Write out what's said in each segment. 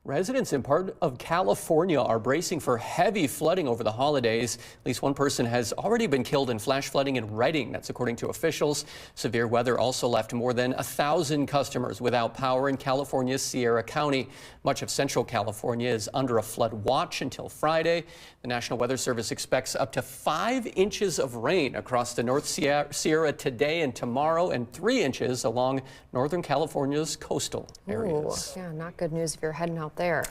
Residents in part of California are bracing for heavy flooding over the holidays. At least one person has already been killed in flash flooding in Redding. That's according to officials. Severe weather also left more than 1,000 customers without power in California's Sierra County. Much of Central California is under a flood watch until Friday. The National Weather Service expects up to 5 inches of rain across the North Sierra today and tomorrow, and 3 inches along Northern California's coastal areas. Ooh, yeah, not good news if you're heading out there.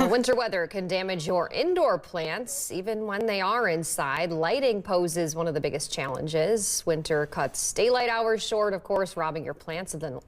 Winter weather can damage your indoor plants, even when they are inside. Lighting poses one of the biggest challenges. Winter cuts daylight hours short, of course, robbing your plants of the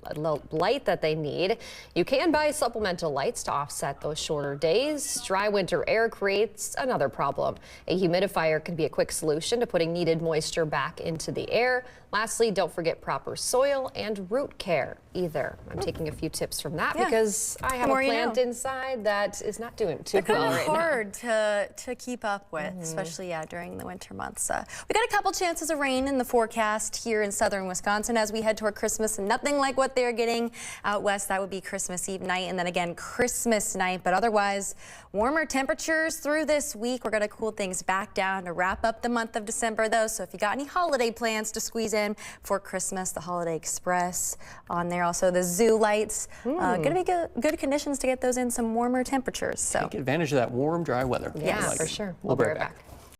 light that they need. You can buy supplemental lights to offset those shorter days. Dry winter air creates another problem. A humidifier can be a quick solution to putting needed moisture back into the air. Lastly, don't forget proper soil and root care either. I'm taking a few tips from that because I have a plant inside that is not doing too well right now. Hard to keep up with, especially during the winter months. We got a couple chances of rain in the forecast here in southern Wisconsin as we head toward Christmas, and nothing like what they're getting out west. That would be Christmas Eve night and then again Christmas night, but otherwise warmer temperatures through this week. We're going to cool things back down to wrap up the month of December though, so if you got any holiday plans to squeeze in for Christmas, the Holiday Express on there, also the zoo lights, going to be good conditions to get those in some warmer temperatures. So take advantage of that warm, dry weather. Yeah, for sure. We'll be right back. back.